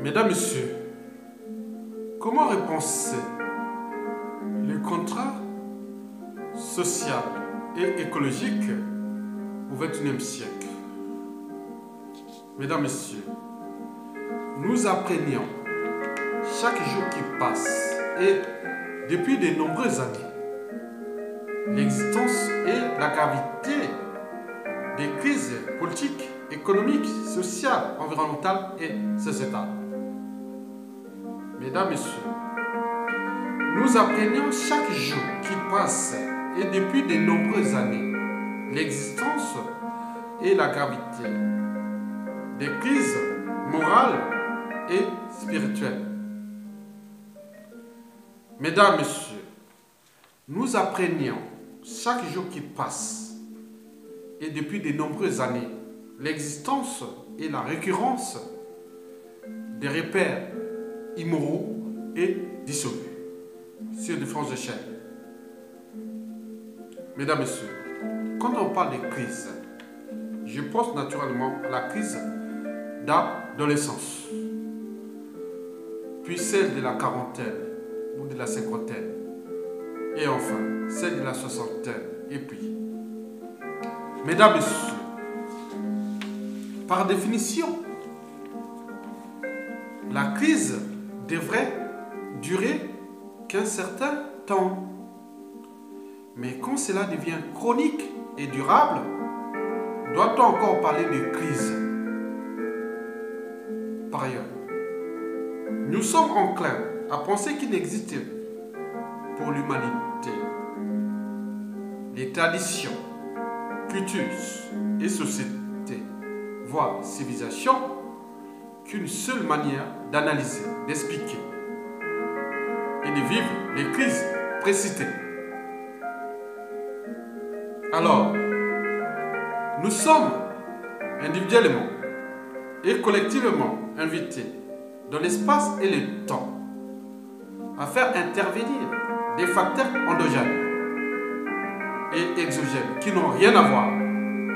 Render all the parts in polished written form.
Mesdames, Messieurs, comment repenser le contrat social et écologique au XXIe siècle? Mesdames, Messieurs, nous apprenions chaque jour qui passe et depuis de nombreuses années l'existence et la gravité des crises politiques, économiques, sociales, environnementales et sociétales. Mesdames, Messieurs, nous apprenions chaque jour qui passe et depuis de nombreuses années l'existence et la gravité des crises morales et spirituelles. Mesdames, Messieurs, nous apprenions chaque jour qui passe et depuis de nombreuses années l'existence et la récurrence des repères immoraux et dissolus sur différentes échelles. Mesdames, Messieurs, quand on parle de crise, je pense naturellement à la crise d'adolescence, puis celle de la quarantaine ou de la cinquantaine, et enfin celle de la soixantaine, et puis. Mesdames, Messieurs, par définition, la crise devrait durer qu'un certain temps. Mais quand cela devient chronique et durable, doit-on encore parler de crise? Par ailleurs, nous sommes enclins à penser qu'il n'existe pour l'humanité les traditions, cultures et sociétés, voire civilisation, qu'une seule manière d'analyser, d'expliquer et de vivre les crises précitées. Alors, nous sommes individuellement et collectivement invités dans l'espace et le temps à faire intervenir des facteurs endogènes et exogènes qui n'ont rien à voir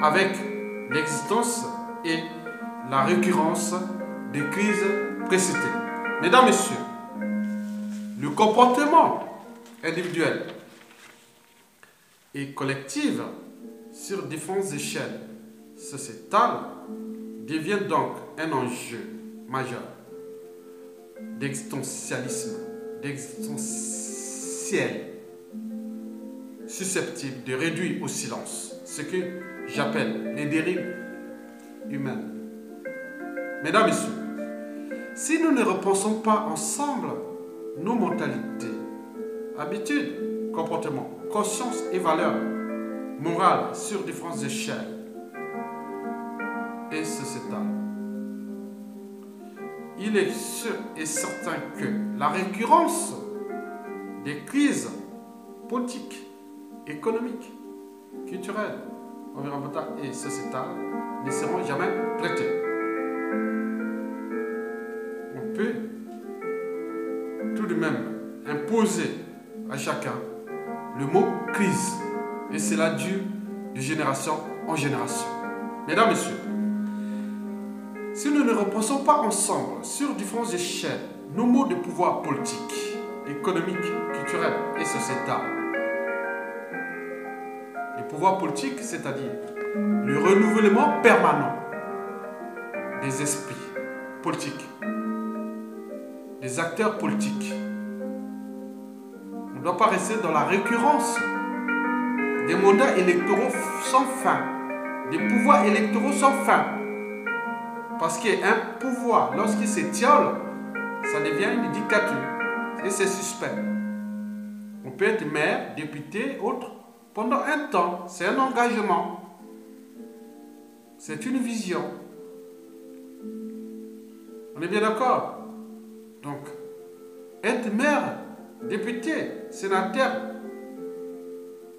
avec l'existence et la récurrence des crises précitées. Mesdames, Messieurs, le comportement individuel et collectif sur différentes échelles sociétales devient donc un enjeu majeur d'existentialisme, d'existentiel, susceptible de réduire au silence ce que j'appelle les dérives humaines. Mesdames, Messieurs, si nous ne repensons pas ensemble nos mentalités, habitudes, comportements, conscience et valeurs morales sur différentes échelles et sociétales, il est sûr et certain que la récurrence des crises politiques, économiques, culturelles, environnementales et sociétales ne seront jamais traitées. On peut tout de même imposer à chacun le mot crise, et cela dure de génération en génération. Mesdames, Messieurs, si nous ne repensons pas ensemble sur différentes échelles nos modes de pouvoir politique, économique, culturel et sociétal, le pouvoir politique, c'est-à-dire le renouvellement permanent des esprits politiques, des acteurs politiques. On ne doit pas rester dans la récurrence des mandats électoraux sans fin, des pouvoirs électoraux sans fin. Parce qu'un pouvoir, lorsqu'il s'étiole, ça devient une dictature. Et c'est suspect. On peut être maire, député, autre, pendant un temps. C'est un engagement. C'est une vision. On est bien d'accord? Donc, être maire, député, sénateur,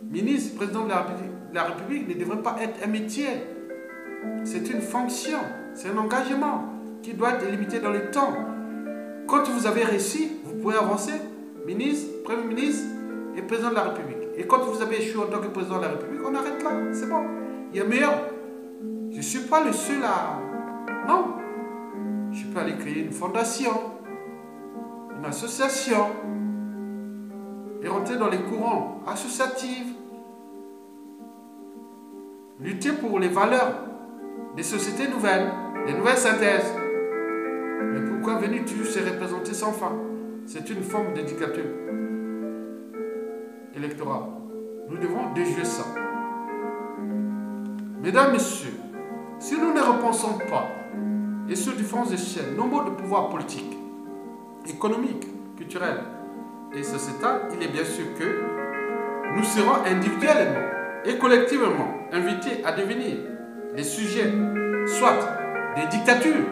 ministre, président de la République ne devrait pas être un métier. C'est une fonction, c'est un engagement qui doit être limité dans le temps. Quand vous avez réussi, vous pouvez avancer, ministre, premier ministre et président de la République. Et quand vous avez échoué en tant que président de la République, on arrête là, c'est bon. Il y a meilleur. Je ne suis pas le seul à... Non. Je peux aller créer une fondation, une association, et rentrer dans les courants associatifs. Lutter pour les valeurs des sociétés nouvelles, des nouvelles synthèses. Mais pourquoi venir toujours se représenter sans fin? C'est une forme de dictature électorale. Nous devons déjouer ça. Mesdames, Messieurs, si nous ne repensons pas, et sur différentes échelles, nos modes de pouvoir politique, économique, culturel et sociétal, il est bien sûr que nous serons individuellement et collectivement invités à devenir des sujets, soit des dictatures,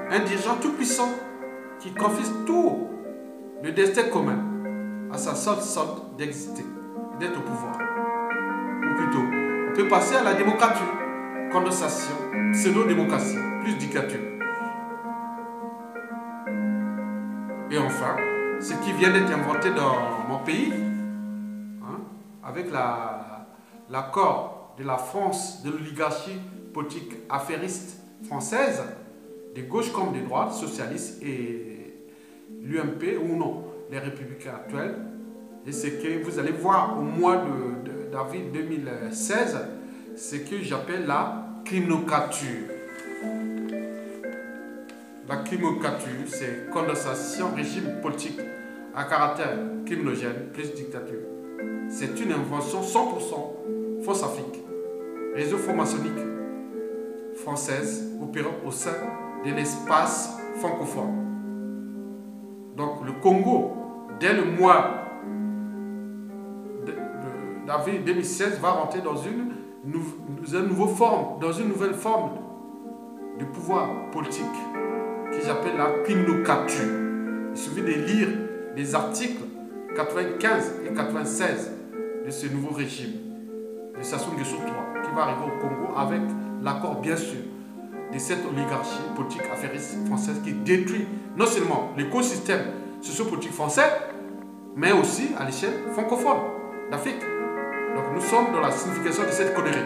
un dirigeant tout-puissant qui confie tout le destin commun à sa seule sorte d'exister, d'être au pouvoir. Ou plutôt, on peut passer à la démocratie, condensation, pseudo-démocratie, plus dictature. Et enfin, ce qui vient d'être inventé dans mon pays, avec l'accord de la France, de l'oligarchie politique affairiste française, de gauche comme de droite, socialistes et l'UMP ou non, les républicains actuels. Et ce que vous allez voir au mois d'avril 2016, ce que j'appelle la criminocature. La criminocature, c'est condensation, régime politique à caractère criminogène plus dictature. C'est une invention 100% fausse Afrique, réseau franc-maçonnique française opérant au sein de l'espace francophone. Donc le Congo, dès le mois d'avril 2016, va rentrer dans une nouvelle forme de pouvoir politique qui j'appelle la criminocature. Il suffit de lire les articles 95 et 96 de ce nouveau régime, de Sassou Nguesso III, qui va arriver au Congo avec l'accord bien sûr de cette oligarchie politique affairiste française qui détruit non seulement l'écosystème sociopolitique français, mais aussi à l'échelle francophone d'Afrique. Donc nous sommes dans la signification de cette connerie.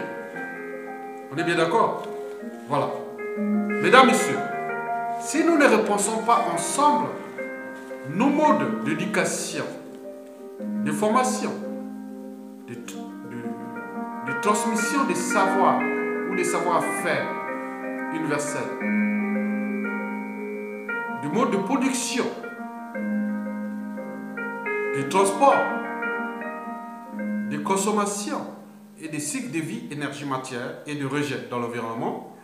On est bien d'accord? Voilà. Mesdames, Messieurs, si nous ne repensons pas ensemble nos modes d'éducation, de formation, de transmission des savoirs ou des savoir-faire universels, de modes de production, de transport, de consommation et des cycles de vie énergie-matière et de rejet dans l'environnement,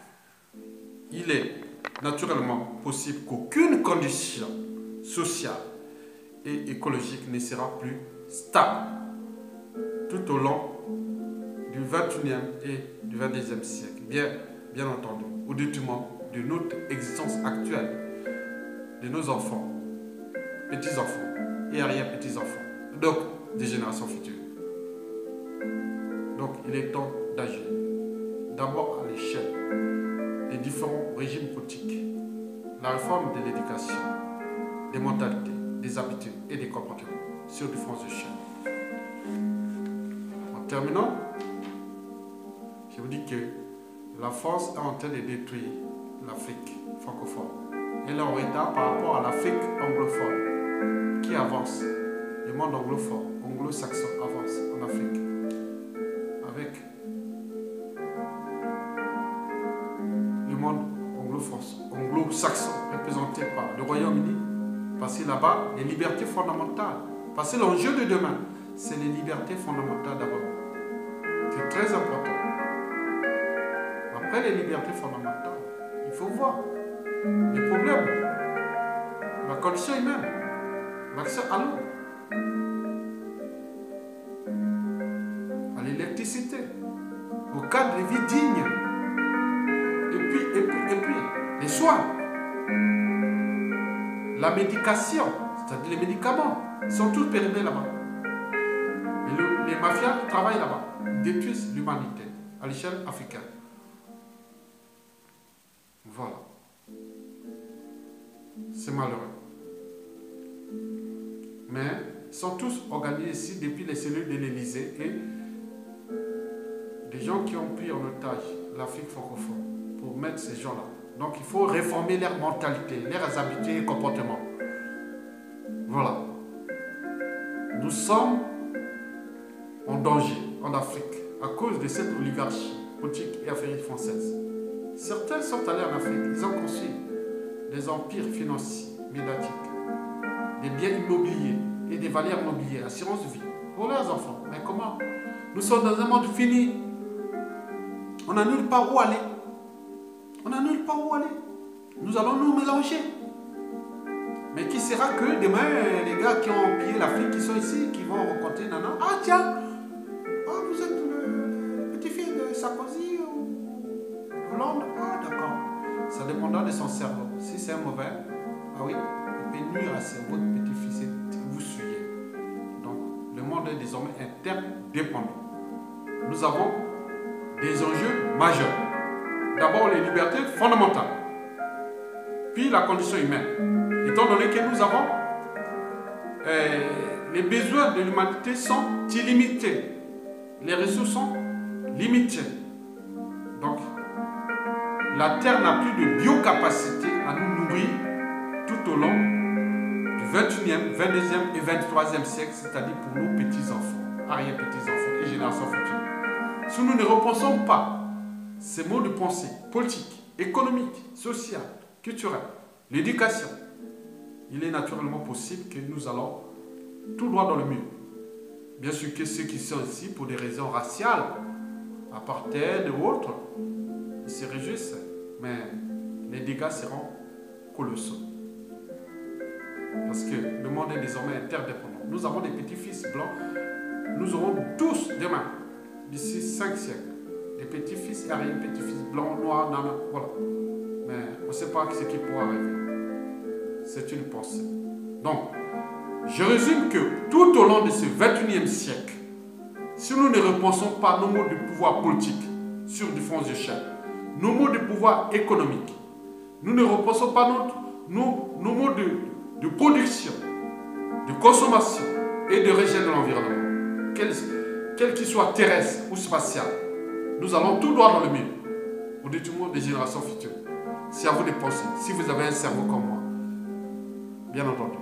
il est naturellement possible qu'aucune condition sociale et écologique ne sera plus stable tout au long du 21e et du 22e siècle, bien entendu, au détriment de notre existence actuelle, de nos enfants, petits-enfants et arrière-petits-enfants, donc des générations futures. Donc il est temps d'agir, d'abord à l'échelle des différents régimes politiques, la réforme de l'éducation, des mentalités, des habitudes et des comportements sur différentes échelles. En terminant, je vous dis que la France est en train de détruire l'Afrique francophone. Elle est en retard par rapport à l'Afrique anglophone qui avance. Le monde anglophone, anglo-saxon avance en Afrique avec le monde anglo-saxon représenté par le Royaume-Uni. Parce que là-bas, les libertés fondamentales, parce que l'enjeu de demain, c'est les libertés fondamentales d'abord. C'est très important. Après les libertés fondamentales, il faut voir les problèmes, la condition humaine, l'accès à l'eau, à l'électricité, au cadre de vie digne, et puis, les soins, la médication, c'est-à-dire les médicaments, ils sont tous périmés là-bas. Et les mafias travaillent là-bas, ils détruisent l'humanité à l'échelle africaine. Voilà. C'est malheureux. Mais ils sont tous organisés ici depuis les cellules de l'Élysée et des gens qui ont pris en otage l'Afrique francophone pour mettre ces gens-là Donc il faut réformer leur mentalité, leurs habitudes et comportements. Voilà. Nous sommes en danger en Afrique à cause de cette oligarchie politique et affaires française. Certains sont allés en Afrique, ils ont construit des empires financiers, médiatiques, des biens immobiliers et des valeurs immobilières, assurance vie pour leurs enfants. Mais comment? Nous sommes dans un monde fini. On n'a nulle part où aller. On n'a nulle part où aller. Nous allons nous mélanger. Mais qui sera que demain, les gars qui ont pillé l'Afrique, qui sont ici, qui vont rencontrer Nana. Ah tiens, vous êtes le petit-fils de Sarkozy ou Hollande. Ah d'accord. Ça dépendra de son cerveau. Si c'est un mauvais, ah oui, il peut nuire à votre petit-fils et vous suivez. Donc, le monde est désormais interdépendant. Nous avons des enjeux majeurs. D'abord, les libertés fondamentales. Puis la condition humaine. Étant donné que nous avons les besoins de l'humanité sont illimités. Les ressources sont limitées. Donc, la Terre n'a plus de biocapacité à nous nourrir tout au long du 21e, 22e et 23e siècle, c'est-à-dire pour nos petits-enfants, arrière-petits-enfants et générations futures. Si nous ne repensons pas ces mots de pensée politique, économique, sociale, culturelle, l'éducation, il est naturellement possible que nous allons tout droit dans le mur. Bien sûr que ceux qui sont ici pour des raisons raciales, apartheid ou autres, ils se réjouissent, mais les dégâts seront colossaux. Parce que le monde est désormais interdépendant. Nous avons des petits-fils blancs, nous aurons tous demain, d'ici 5 siècles, des petits-fils et arrière-petits-fils blancs, noirs, nana, voilà. Mais on ne sait pas ce qui pourra arriver. C'est une pensée. Donc, je résume que tout au long de ce 21e siècle, si nous ne repensons pas nos modes de pouvoir politique sur du fonds de chair, nos modes de pouvoir économique, nous ne repensons pas nos modes de production, de consommation et de régime de l'environnement, quel qu'il soit terrestre ou spatial, nous allons tout droit dans le mur au détriment des générations futures. C'est à vous de penser, si vous avez un cerveau comme moi, bien entendu.